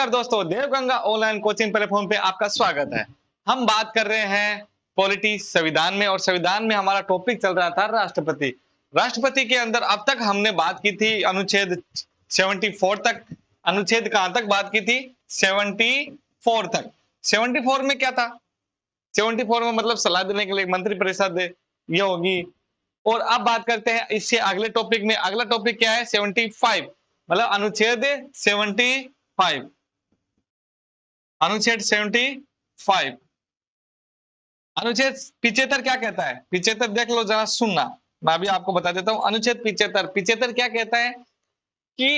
नमस्कार दोस्तों, Devganga online coaching platform पे आपका स्वागत है। हम बात कर रहे हैं पॉलिटी संविधान में, और संविधान में हमारा टॉपिक चल रहा था राष्ट्रपति। राष्ट्रपति के अंदर अब तक हमने बात की थी अनुच्छेद 74 तक। अनुच्छेद कहां तक बात की थी? 74 तक। 74 में क्या था? 74 में मतलब सलाह देने के लिए मंत्रिपरिषद ये होगी। और अब बात करते हैं इससे अगले टॉपिक में। अगला टॉपिक क्या है? 75, मतलब अनुच्छेद 75। अनुच्छेद 75। अनुच्छेद 75 क्या कहता है? 75 देख लो जरा, सुनना। मैं अभी आपको बता देता हूं। अनुच्छेद 75 क्या कहता है कि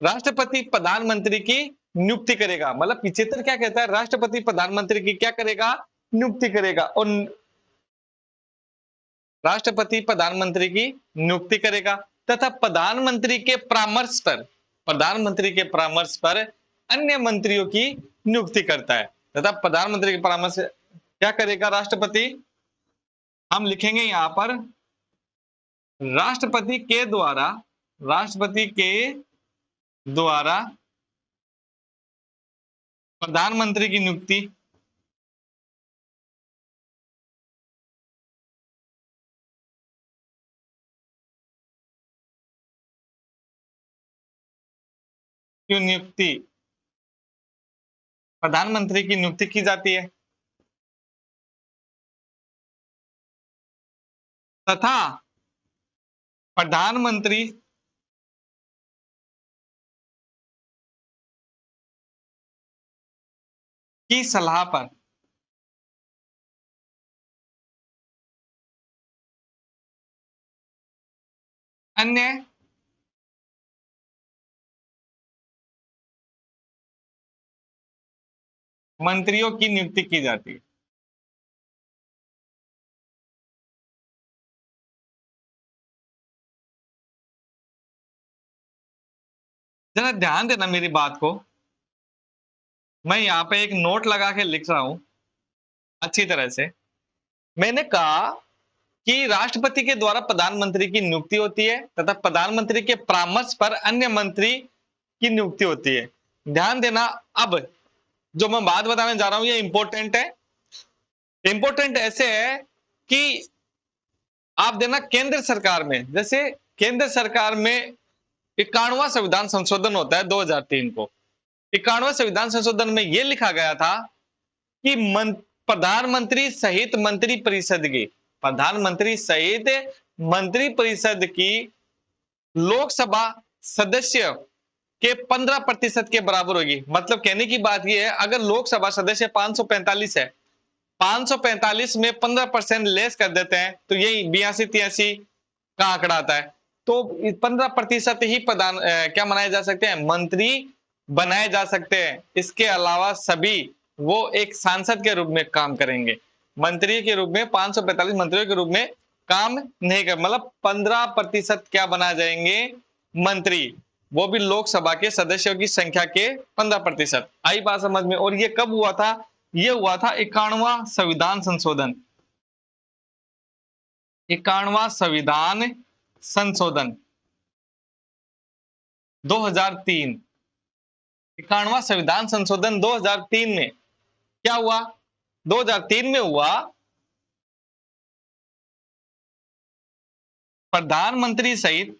राष्ट्रपति प्रधानमंत्री की नियुक्ति करेगा। मतलब 75 क्या कहता है? राष्ट्रपति प्रधानमंत्री की क्या करेगा? नियुक्ति करेगा। और राष्ट्रपति प्रधानमंत्री की नियुक्ति करेगा तथा प्रधानमंत्री के परामर्श पर अन्य मंत्रियों की नियुक्ति करता है। तथा प्रधानमंत्री के परामर्श क्या करेगा राष्ट्रपति? हम लिखेंगे यहां पर राष्ट्रपति के द्वारा प्रधानमंत्री की नियुक्ति प्रधानमंत्री की नियुक्ति की जाती है तथा प्रधानमंत्री की सलाह पर अन्य मंत्रियों की नियुक्ति की जाती है। जरा ध्यान देना मेरी बात को। मैं यहाँ पे एक नोट लगा के लिख रहा हूं अच्छी तरह से। मैंने कहा कि राष्ट्रपति के द्वारा प्रधानमंत्री की नियुक्ति होती है तथा प्रधानमंत्री के परामर्श पर अन्य मंत्री की नियुक्ति होती है। ध्यान देना। अब जो मैं बात बताने जा रहा हूं ये इंपॉर्टेंट है। इंपॉर्टेंट ऐसे है कि आप देना केंद्र सरकार में, जैसे केंद्र सरकार में 91वां संविधान संशोधन होता है 2003 को। 91वां संविधान संशोधन में यह लिखा गया था कि प्रधानमंत्री सहित मंत्री परिषद की लोकसभा सदस्य के 15% के बराबर होगी। मतलब कहने की बात यह है, अगर लोकसभा सदस्य 545 है, 545 में 15% लेस कर देते हैं तो यही 82-83 का आंकड़ा आता है। तो 15% ही प्रधान क्या बनाए जा सकते हैं? मंत्री बनाए जा सकते हैं। इसके अलावा सभी वो एक सांसद के रूप में काम करेंगे। मंत्री के रूप में 545 मंत्रियों के रूप में काम नहीं कर, मतलब 15% क्या बना जाएंगे? मंत्री। वो भी लोकसभा के सदस्यों की संख्या के 15%। आई बात समझ में? और ये कब हुआ था? ये हुआ था 91वां संविधान संशोधन। 91वां संविधान संशोधन 2003। 91वां संविधान संशोधन 2003 में क्या हुआ? 2003 में हुआ प्रधानमंत्री सहित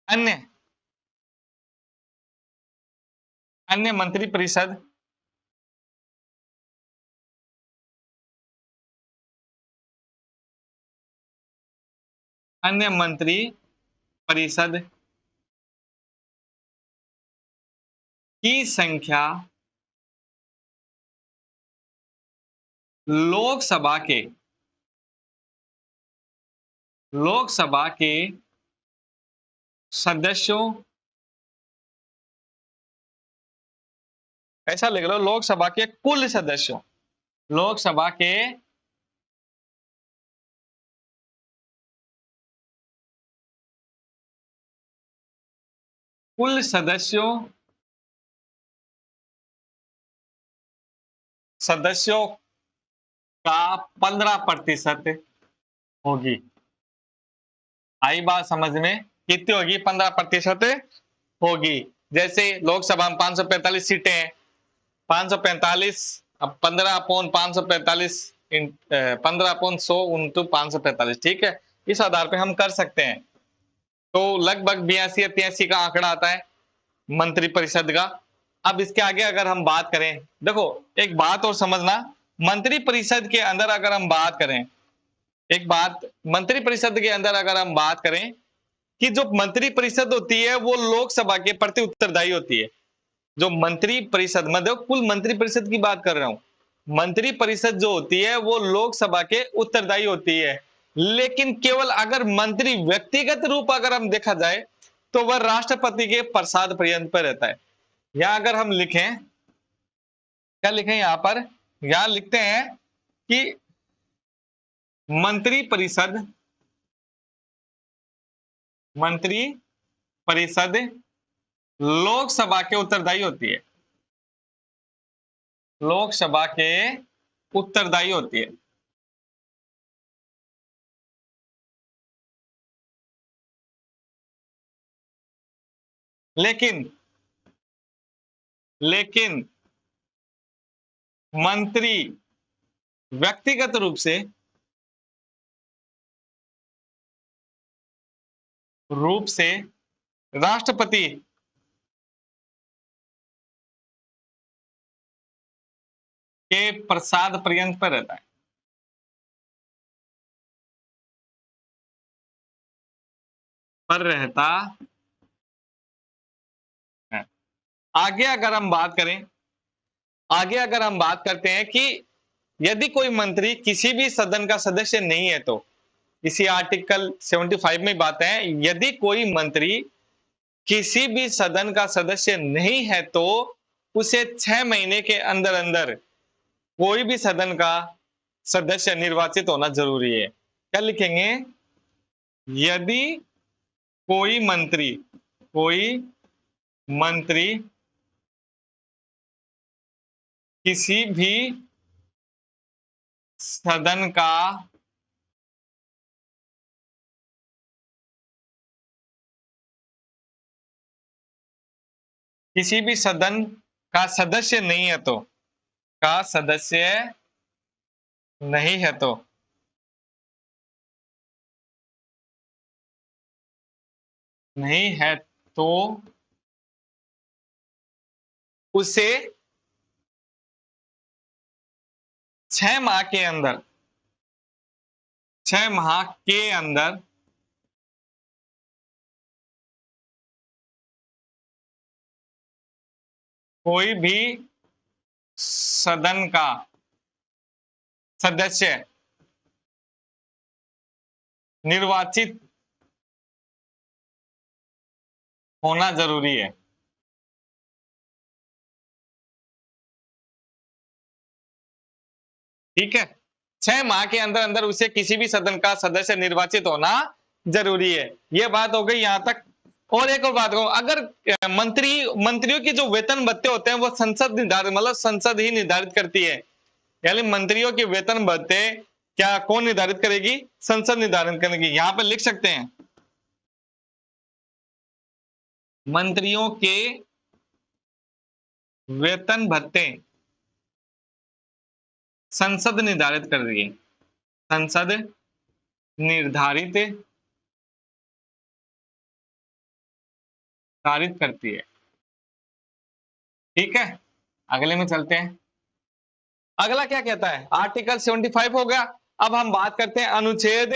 अन्य अन्य मंत्रिपरिषद अन्य मंत्री परिषद की संख्या लोकसभा के सदस्यों, ऐसा लिख लो, लोकसभा के कुल सदस्यों, लोकसभा के कुल सदस्यों का 15% होगी। आई बात समझ में? कितनी होगी? 15% होगी। जैसे लोकसभा में 545 सीटें हैं, 545 अब 15/545 15/100 इंटू 545, ठीक है? इस आधार पे हम कर सकते हैं। तो लगभग 82 या 83 का आंकड़ा आता है मंत्रिपरिषद का। अब इसके आगे अगर हम बात करें, देखो एक बात और समझना, मंत्रिपरिषद के अंदर अगर हम बात करें, एक बात मंत्रिपरिषद के अंदर अगर हम बात करें कि जो मंत्रिपरिषद होती है वो लोकसभा के प्रति उत्तरदायी होती है। जो मंत्री परिषद, मतलब कुल मंत्री परिषद की बात कर रहा हूं, मंत्री परिषद जो होती है वो लोकसभा के उत्तरदायी होती है। लेकिन केवल अगर मंत्री व्यक्तिगत रूप अगर हम देखा जाए तो वह राष्ट्रपति के प्रसाद पर्यंत पर रहता है। या अगर हम लिखें, क्या लिखें यहां पर? यहां लिखते हैं कि मंत्री परिषद लोकसभा के उत्तरदायी होती है, लोकसभा के उत्तरदायी होती है। लेकिन मंत्री व्यक्तिगत रूप से राष्ट्रपति के प्रसाद पर्यंत पर रहता है। पर रहता है। आगे अगर हम बात करें, आगे अगर हम बात करते हैं कि यदि कोई मंत्री किसी भी सदन का सदस्य नहीं है तो इसी आर्टिकल 75 में बात है, यदि कोई मंत्री किसी भी सदन का सदस्य नहीं है तो उसे 6 महीने के अंदर अंदर कोई भी सदन का सदस्य निर्वाचित होना जरूरी है। क्या लिखेंगे? यदि कोई मंत्री किसी भी सदन का किसी भी सदन का सदस्य नहीं है तो का सदस्य नहीं है तो नहीं है तो उसे 6 माह के अंदर 6 माह के अंदर कोई भी सदन का सदस्य निर्वाचित होना जरूरी है। ठीक है, 6 माह के अंदर अंदर उसे किसी भी सदन का सदस्य निर्वाचित होना जरूरी है। यह बात हो गई यहां तक। और एक और बात कहूं, अगर मंत्रियों की जो वेतन भत्ते होते हैं वो संसद निर्धारित, मतलब संसद ही निर्धारित करती है। यानी मंत्रियों के वेतन भत्ते क्या कौन निर्धारित करेगी? संसद निर्धारित करेगी। यहां पर लिख सकते हैं मंत्रियों के वेतन भत्ते संसद निर्धारित कर रही है, संसद निर्धारित करती है। ठीक है, अगले में चलते हैं। अगला क्या कहता है? आर्टिकल 75 हो गया। अब हम बात करते हैं अनुच्छेद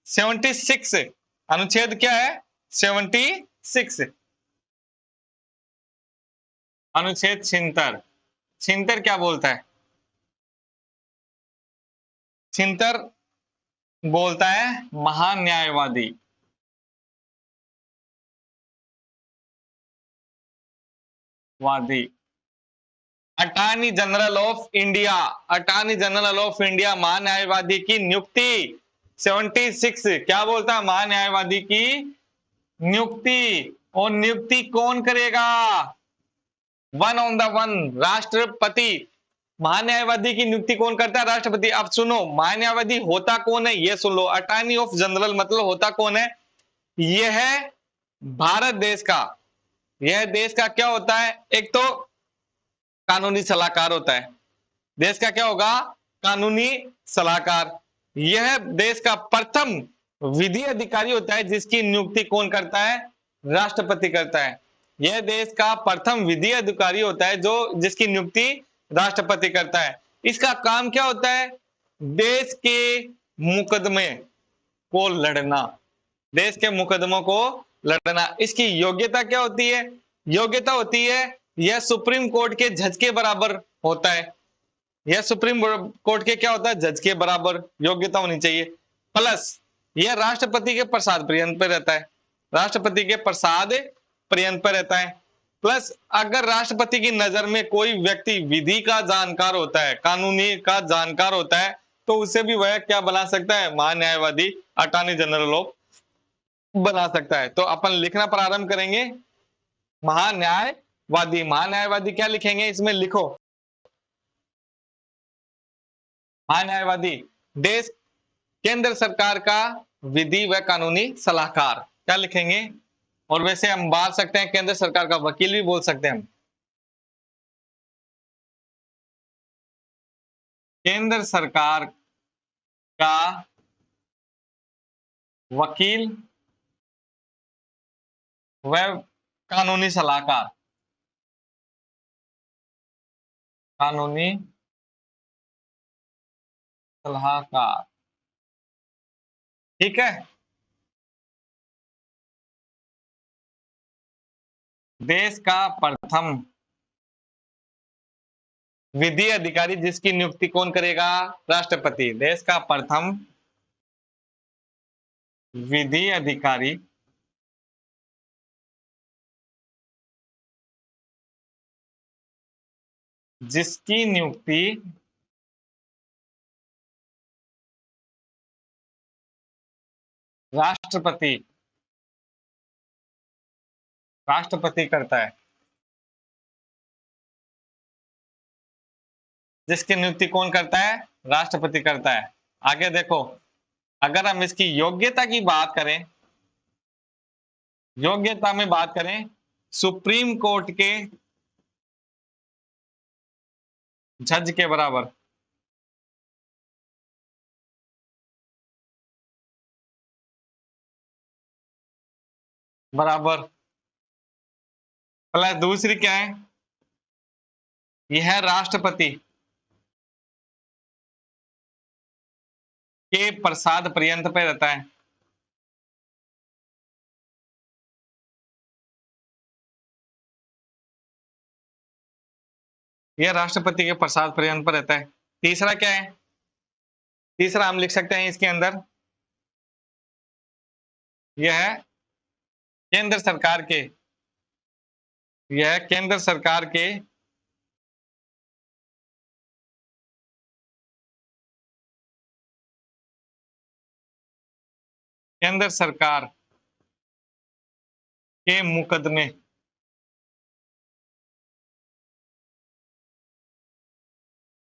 76। अनुच्छेद क्या है? 76। अनुच्छेद 76। 76 क्या बोलता है? 76 बोलता है महान्यायवादी। Attorney general of India, attorney general of India महान्यायवादी की नियुक्ति 76 क्या बोलता है? महान्यायवादी की नियुक्ति। और नियुक्ति कौन करेगा? वन ऑन द वन, राष्ट्रपति। महान्यायवादी की नियुक्ति कौन करता है? राष्ट्रपति। अब सुनो, महान्यायवादी होता कौन है ये सुन लो। अटॉर्नी ऑफ जनरल मतलब होता कौन है? यह है भारत देश का, यह देश का क्या होता है, एक तो कानूनी सलाहकार होता है, देश का क्या होगा, कानूनी सलाहकार। यह देश का प्रथम विधि अधिकारी होता है जिसकी नियुक्ति कौन करता है, राष्ट्रपति करता है। यह देश का प्रथम विधि अधिकारी होता है जो जिसकी नियुक्ति राष्ट्रपति करता है। इसका काम क्या होता है, देश के मुकदमे को लड़ना, देश के मुकदमों को लड़ना। इसकी योग्यता क्या होती है, योग्यता होती है यह सुप्रीम कोर्ट के जज के बराबर होता है, यह सुप्रीम कोर्ट के क्या होता है, जज के बराबर योग्यता होनी चाहिए। प्लस यह राष्ट्रपति के प्रसाद पर्यंत पे रहता है, राष्ट्रपति के प्रसाद पर्यंत पे रहता है। प्लस अगर राष्ट्रपति की नजर में कोई व्यक्ति विधि का जानकार होता है, कानूनी का जानकार होता है, तो उसे भी वह क्या बना सकता है, महान्यायवादी, अटॉर्नी जनरल ऑफ बना सकता है। तो अपन लिखना प्रारंभ करेंगे, महान्यायवादी। महान्यायवादी क्या लिखेंगे, इसमें लिखो महान्यायवादी देश केंद्र सरकार का विधि व कानूनी सलाहकार, क्या लिखेंगे। और वैसे हम बात सकते हैं केंद्र सरकार का वकील भी बोल सकते हैं हम, केंद्र सरकार का वकील व कानूनी सलाहकार, कानूनी सलाहकार, ठीक है। देश का प्रथम विधि अधिकारी जिसकी नियुक्ति कौन करेगा, राष्ट्रपति। देश का प्रथम विधि अधिकारी जिसकी नियुक्ति राष्ट्रपति राष्ट्रपति करता है, जिसकी नियुक्ति कौन करता है, राष्ट्रपति करता है। आगे देखो, अगर हम इसकी योग्यता की बात करें, योग्यता में बात करें, सुप्रीम कोर्ट के जज के बराबर, बराबर। प्लस दूसरी क्या है, यह राष्ट्रपति के प्रसाद पर्यंत पे रहता है, यह राष्ट्रपति के प्रसाद पर्यंत पर रहता है। तीसरा क्या है, तीसरा हम लिख सकते हैं इसके अंदर, यह केंद्र सरकार के, यह केंद्र सरकार के केंद्र सरकार के मुकदमे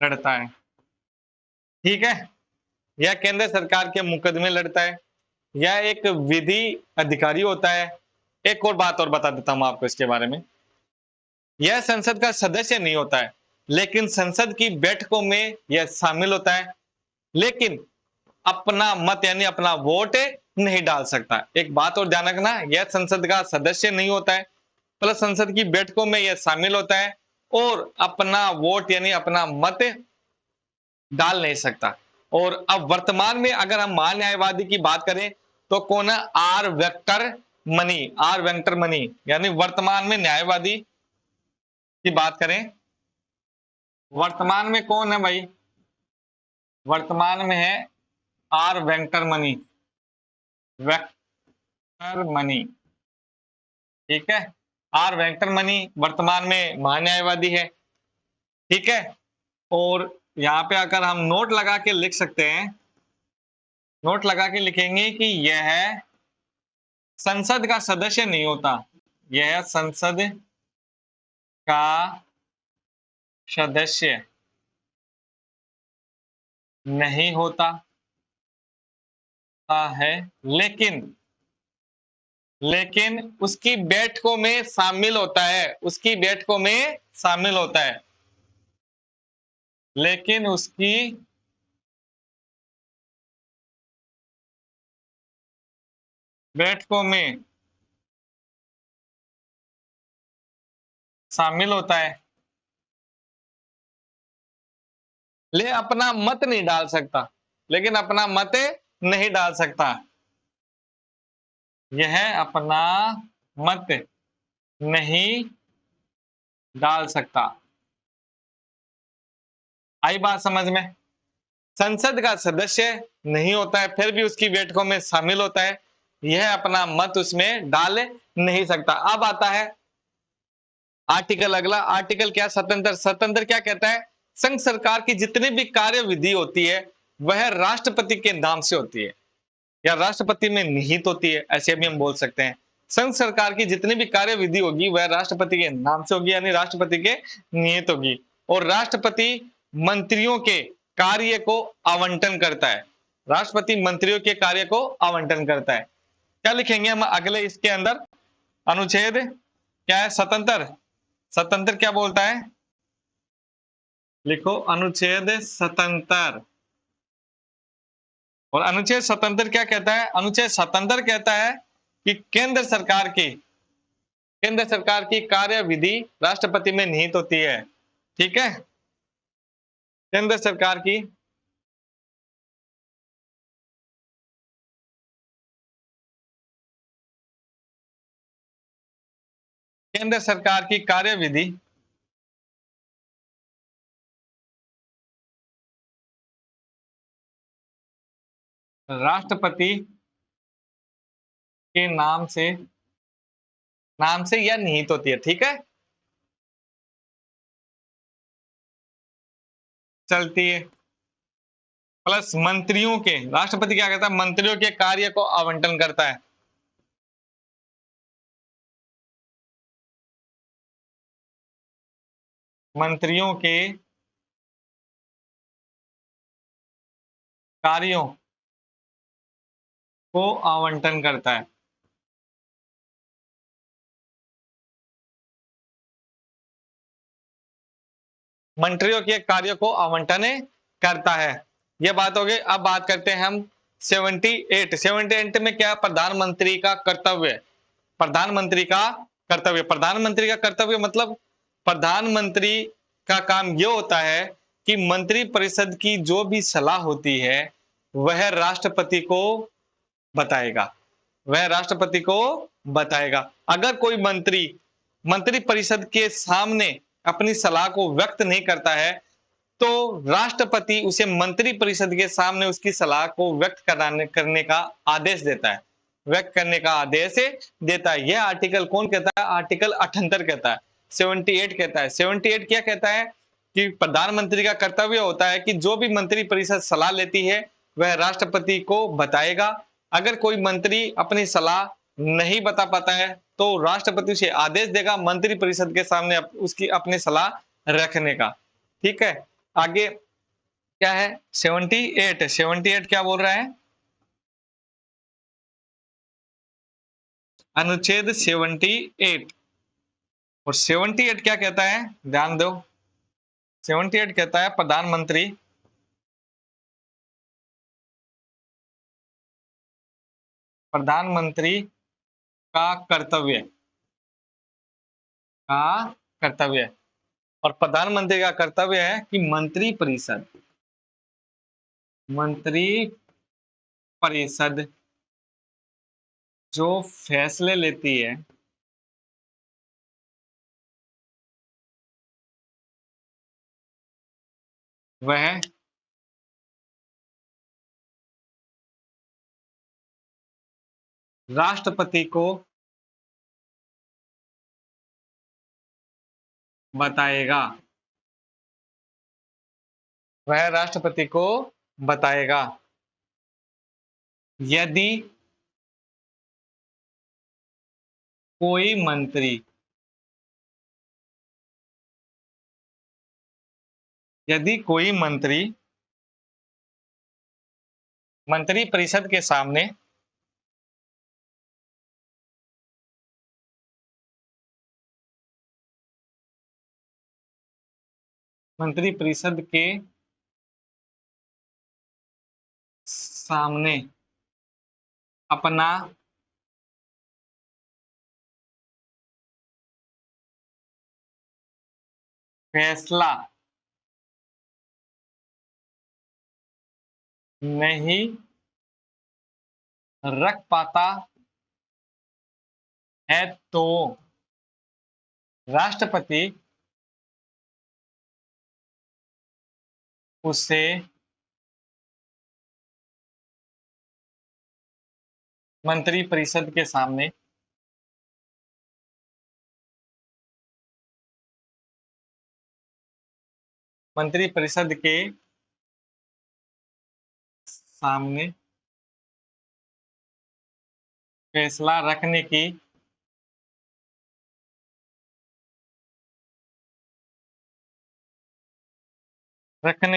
लड़ता है, ठीक है। यह केंद्र सरकार के मुकदमे लड़ता है, यह एक विधि अधिकारी होता है। एक और बात और बता देता हूं आपको इसके बारे में, यह संसद का सदस्य नहीं होता है, लेकिन संसद की बैठकों में यह शामिल होता है, लेकिन अपना मत यानी अपना वोट नहीं डाल सकता। एक बात और ध्यान रखना, यह संसद का सदस्य नहीं होता है, प्लस संसद की बैठकों में यह शामिल होता है और अपना वोट यानी अपना मत डाल नहीं सकता। और अब वर्तमान में अगर हम महान्यायवादी की बात करें तो कौन है, आर वेंकटर मनी, आर वेंकटर मनी, यानी वर्तमान में न्यायवादी की बात करें, वर्तमान में कौन है भाई, वर्तमान में है आर वेंकटर मनी, वेंकटर मनी, ठीक है। आर वेंकटर मनी वर्तमान में महान्यायवादी है, ठीक है। और यहाँ पे अगर हम नोट लगा के लिख सकते हैं, नोट लगा के लिखेंगे कि यह संसद का सदस्य नहीं होता, यह संसद का सदस्य नहीं होता है, लेकिन लेकिन उसकी बैठकों में शामिल होता है, उसकी बैठकों में शामिल होता है, लेकिन उसकी बैठकों में शामिल होता है, ले अपना मत नहीं डाल सकता, लेकिन अपना मत नहीं डाल सकता, यह अपना मत नहीं डाल सकता। आई बात समझ में? संसद का सदस्य नहीं होता है, फिर भी उसकी बैठकों में शामिल होता है, यह अपना मत उसमें डाल नहीं सकता। अब आता है आर्टिकल, अगला आर्टिकल क्या? स्वतंत्र। स्वतंत्र क्या कहता है? संघ सरकार की जितनी भी कार्य विधि होती है वह राष्ट्रपति के नाम से होती है या राष्ट्रपति में निहित होती है, ऐसे भी हम बोल सकते हैं। संघ सरकार की जितनी भी कार्य विधि होगी वह राष्ट्रपति के नाम से होगी, यानी राष्ट्रपति के निहित होगी। और राष्ट्रपति मंत्रियों के कार्य को आवंटन करता है, राष्ट्रपति मंत्रियों के कार्य को आवंटन करता है। क्या लिखेंगे हम अगले इसके अंदर? अनुच्छेद क्या है? स्वतंत्र। स्वतंत्र क्या बोलता है? लिखो अनुच्छेद स्वतंत्र। और अनुच्छेद स्वतंत्र क्या कहता है? अनुच्छेद स्वतंत्र कहता है कि केंद्र सरकार की कार्य विधि राष्ट्रपति में निहित होती है। ठीक है, केंद्र सरकार की कार्य विधि राष्ट्रपति के नाम से या निहित होती है। ठीक है, चलती है। प्लस मंत्रियों के, राष्ट्रपति क्या करता है? मंत्रियों के कार्य को आवंटन करता है। मंत्रियों के कार्यों को आवंटन करता है। मंत्रियों के कार्यों को आवंटन करता है। यह बात हो गई। अब बात करते हैं हम 78 में क्या? प्रधानमंत्री का कर्तव्य। प्रधानमंत्री का कर्तव्य, प्रधानमंत्री का कर्तव्य मतलब प्रधानमंत्री का काम यह होता है कि मंत्री परिषद की जो भी सलाह होती है वह राष्ट्रपति को बताएगा, वह राष्ट्रपति को बताएगा। अगर कोई मंत्री मंत्री परिषद के सामने अपनी सलाह को व्यक्त नहीं करता है तो राष्ट्रपति उसे मंत्री परिषद के सामने उसकी सलाह को व्यक्त करने का आदेश देता है, व्यक्त करने का आदेश देता है। यह आर्टिकल कौन कहता है? आर्टिकल 78 कहता है, 78 कहता है। 78 क्या कहता है? कि प्रधानमंत्री का कर्तव्य होता है कि जो भी मंत्री परिषद सलाह लेती है वह राष्ट्रपति को बताएगा। अगर कोई मंत्री अपनी सलाह नहीं बता पाता है तो राष्ट्रपति उसे आदेश देगा मंत्री परिषद के सामने उसकी अपनी सलाह रखने का। ठीक है, आगे क्या है? 78 क्या बोल रहा है? अनुच्छेद 78। और 78 क्या कहता है? ध्यान दो, 78 कहता है प्रधानमंत्री का कर्तव्य का कर्तव्य। और प्रधानमंत्री का कर्तव्य है कि मंत्री परिषद जो फैसले लेती है वह राष्ट्रपति को बताएगा, वह राष्ट्रपति को बताएगा। यदि कोई मंत्री यदि कोई मंत्री मंत्री परिषद के सामने मंत्रिपरिषद के सामने अपना फैसला नहीं रख पाता है तो राष्ट्रपति उसे मंत्रिपरिषद के सामने मंत्रिपरिषद के सामने फैसला रखने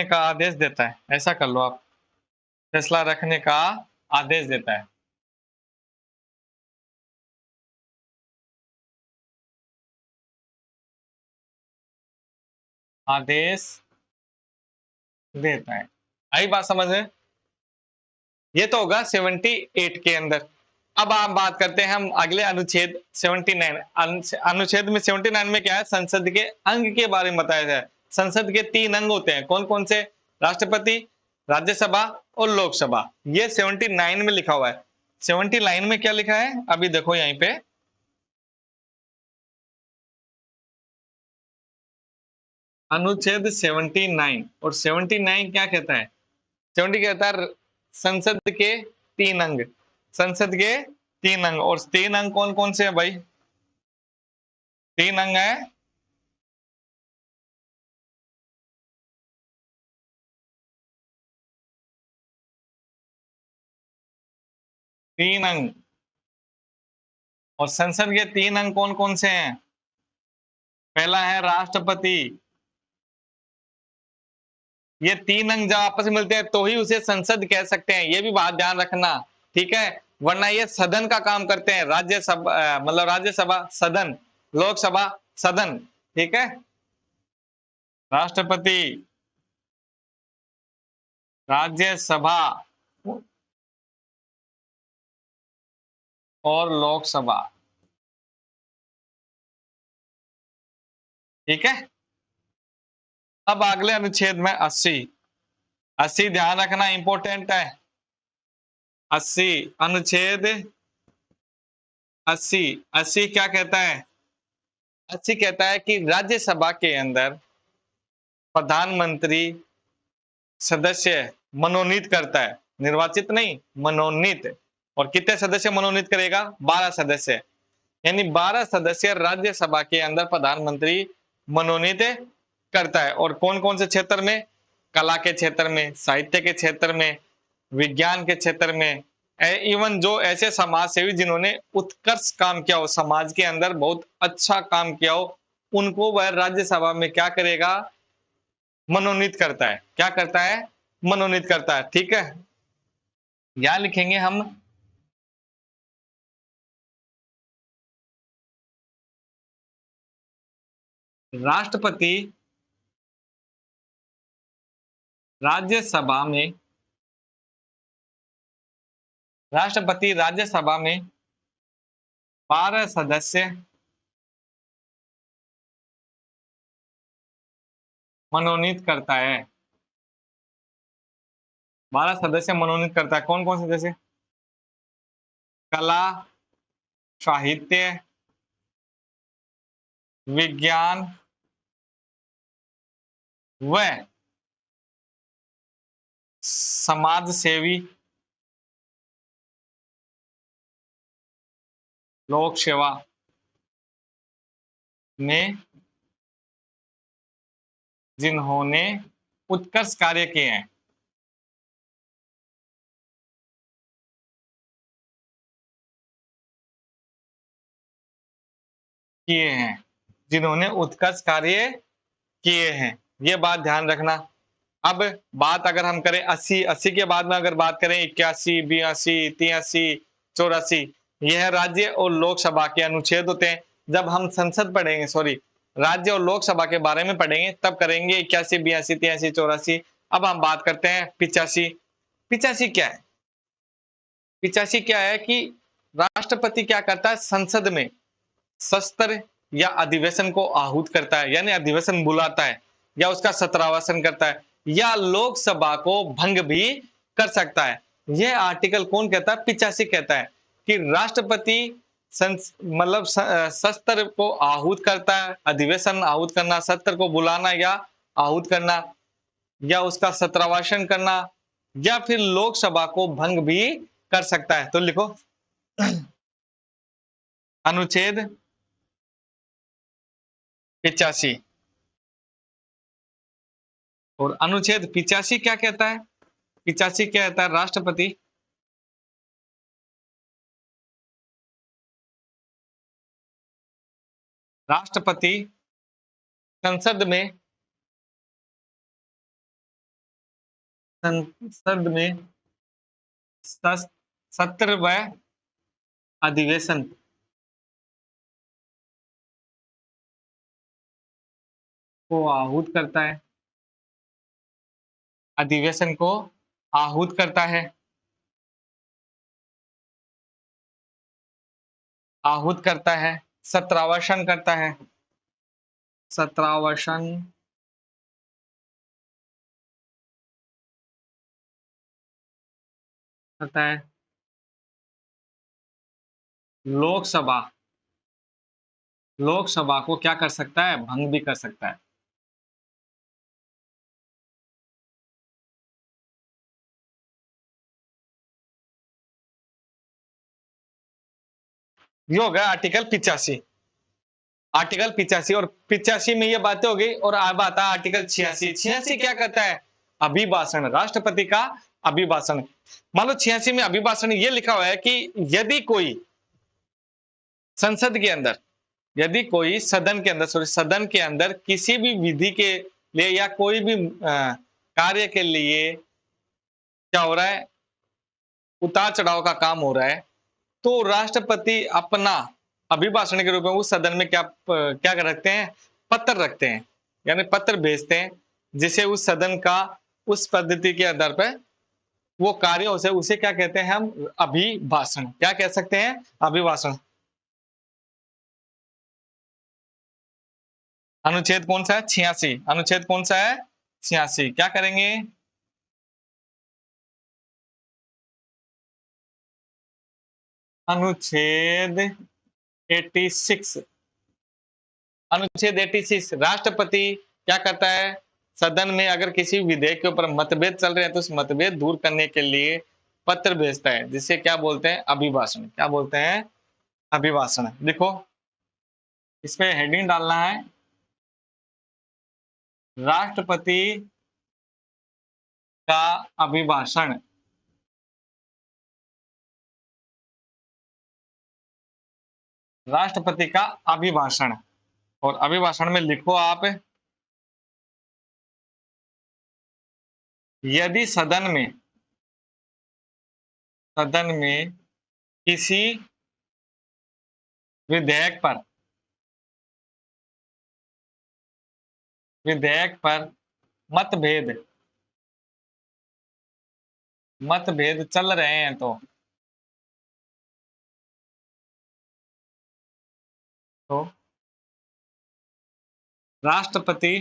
का आदेश देता है। ऐसा कर लो आप, फैसला रखने का आदेश देता है। आदेश देता है। आई बात समझ में? ये तो होगा 78 के अंदर। अब आप बात करते हैं हम अगले अनुच्छेद 79। अनुच्छेद में 79 में क्या है? संसद के अंग के बारे में बताया जाए। संसद के 3 अंग होते हैं। कौन कौन से? राष्ट्रपति, राज्यसभा और लोकसभा। ये 79 में लिखा हुआ है। 79 में क्या लिखा है? अभी देखो यहीं पे, अनुच्छेद 79। और 79 क्या कहता है? 70 कहता है संसद के 3 अंग। संसद के 3 अंग। और 3 अंग कौन कौन से है भाई? 3 अंग है। तीन अंग। और संसद के 3 अंग कौन कौन से हैं? पहला है राष्ट्रपति। ये 3 अंग जब आपस में मिलते हैं तो ही उसे संसद कह सकते हैं। ये भी बात ध्यान रखना, ठीक है? वरना ये सदन का काम करते हैं। राज्यसभा मतलब राज्यसभा सदन, लोकसभा सदन, ठीक है? राष्ट्रपति, राज्यसभा और लोकसभा, ठीक है? अब अगले अनुच्छेद में 80। 80 ध्यान रखना, इंपॉर्टेंट है। 80 अनुच्छेद 80। 80 क्या कहता है? 80 कहता है कि राज्यसभा के अंदर प्रधानमंत्री सदस्य मनोनीत करता है, निर्वाचित नहीं, मनोनीत। और कितने सदस्य मनोनीत करेगा? 12 सदस्य। यानी 12 सदस्य राज्यसभा के अंदर प्रधानमंत्री मनोनीत करता है। और कौन कौन से क्षेत्र में? कला के क्षेत्र में, साहित्य के क्षेत्र में, विज्ञान के क्षेत्र में, इवन जो ऐसे समाज सेवी जिन्होंने उत्कृष्ट काम किया हो, समाज के अंदर बहुत अच्छा काम किया हो, उनको वह राज्यसभा में क्या करेगा? मनोनीत करता है। क्या करता है? मनोनीत करता है, ठीक है? यहां लिखेंगे हम राष्ट्रपति राज्यसभा में, राष्ट्रपति राज्यसभा में 12 सदस्य मनोनीत करता है। 12 सदस्य मनोनीत करता है। कौन कौन से? जैसे कला, साहित्य, विज्ञान व समाज सेवी, लोक सेवा में जिन्होंने उत्कृष्ट कार्य किए हैं, जिन्होंने उत्कृष्ट कार्य किए हैं। ये बात ध्यान रखना। अब बात अगर हम करें 80, 80 के बाद में अगर बात करें 81, 82, 83, 84, यह राज्य और लोकसभा के अनुच्छेद होते हैं। जब हम संसद पढ़ेंगे, सॉरी, राज्य और लोकसभा के बारे में पढ़ेंगे, तब करेंगे 81, 82, 83, 84। अब हम बात करते हैं 85। 85 क्या है? 85 क्या है कि राष्ट्रपति क्या करता है, संसद में सत्र या अधिवेशन को आहूत करता है, यानी अधिवेशन बुलाता है, या उसका सत्रावसन करता है, या लोकसभा को भंग भी कर सकता है। यह आर्टिकल कौन कहता है? 85 कहता है कि राष्ट्रपति मतलब सत्र को आहूत करता है, अधिवेशन आहूत करना, सत्र को बुलाना या आहूत करना, या उसका सत्रावसन करना, या फिर लोकसभा को भंग भी कर सकता है। तो लिखो अनुच्छेद 85। और अनुच्छेद 85 क्या कहता है? 85 क्या कहता है? राष्ट्रपति संसद में संसद में सत्र व अधिवेशन को आहूत करता है, अधिवेशन को आहूत करता है, आहूत करता है, सत्रावसन करता है, सत्रावसन करता है, लोकसभा लोकसभा को क्या कर सकता है? भंग भी कर सकता है। ये हो गया आर्टिकल 85। आर्टिकल 85 और 85 में ये बातें हो गई। और अब आता है आर्टिकल 86। 86 क्या कहता है? अभिभाषण, राष्ट्रपति का अभिभाषण। मान लो 86 में अभिभाषण ये लिखा हुआ है कि यदि कोई संसद के अंदर, यदि कोई सदन के अंदर, सॉरी सदन के अंदर किसी भी विधि के लिए या कोई भी कार्य के लिए क्या हो रहा है, उतार चढ़ाव का काम हो रहा है, तो राष्ट्रपति अपना अभिभाषण के रूप में उस सदन में क्या रखते हैं? पत्र रखते हैं, यानी पत्र भेजते हैं, जिसे उस सदन का उस पद्धति के आधार पर वो कार्य उसे क्या कहते हैं हम? अभिभाषण। क्या कह सकते हैं? अभिभाषण। अनुच्छेद कौन सा है? 86। अनुच्छेद कौन सा है? 86। क्या करेंगे? अनुच्छेद 86। अनुच्छेद 86, राष्ट्रपति क्या करता है? सदन में अगर किसी विधेयक के ऊपर मतभेद चल रहे हैं तो उस मतभेद दूर करने के लिए पत्र भेजता है, जिसे क्या बोलते हैं? अभिभाषण। क्या बोलते हैं? अभिभाषण। देखो इसमें हेडिंग डालना है, राष्ट्रपति का अभिभाषण। राष्ट्रपति का अभिभाषण। और अभिभाषण में लिखो आप, यदि सदन में किसी विधेयक पर मतभेद मतभेद चल रहे हैं तो राष्ट्रपति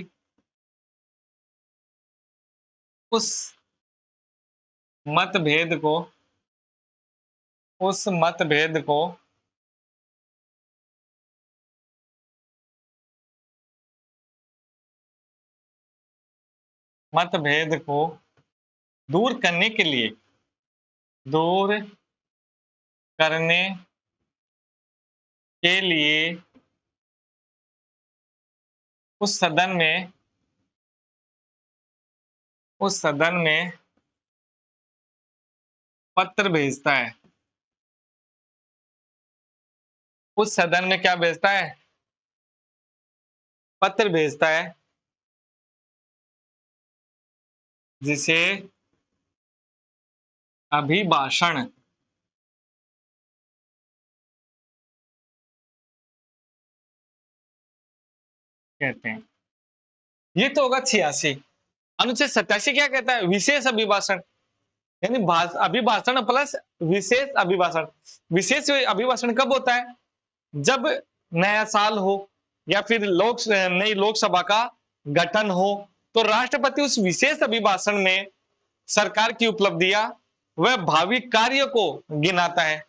उस मतभेद को उस मतभेद को मतभेद को दूर करने के लिए दूर करने के लिए उस सदन में पत्र भेजता है। उस सदन में क्या भेजता है? पत्र भेजता है, जिसे अभिभाषण कहते हैं। ये तो होगा 86। अनुच्छेद 87 क्या कहता है? विशेष अभिभाषण, यानी अभिभाषण प्लस विशेष अभिभाषण। विशेष अभिभाषण कब होता है? जब नया साल हो या फिर नई लोकसभा का गठन हो, तो राष्ट्रपति उस विशेष अभिभाषण में सरकार की उपलब्धियां व भावी कार्य को गिनाता है।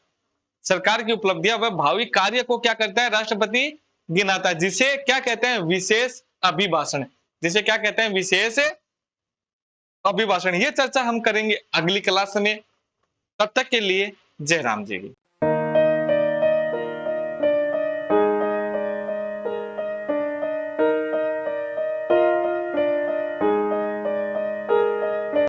सरकार की उपलब्धियां व भावी कार्य को क्या करता है? राष्ट्रपति गिनाता है, जिसे क्या कहते हैं? विशेष अभिभाषण। जिसे क्या कहते हैं? विशेष अभिभाषण। ये चर्चा हम करेंगे अगली क्लास में। तब तक के लिए जय राम जी की।